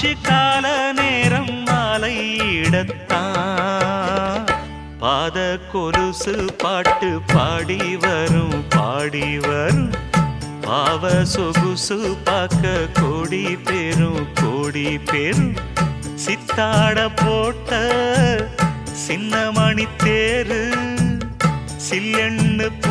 ஆச்சு கால நேரம் மாலையிடத்தான் பாத கொலுசு பாட்டு பாடி வரும் பாடி வரும் பாவ சொகுசு பார்க்க கோடி பேரும் சித்தாட போட்ட சின்ன மணி தேரு சில்லெண்ணு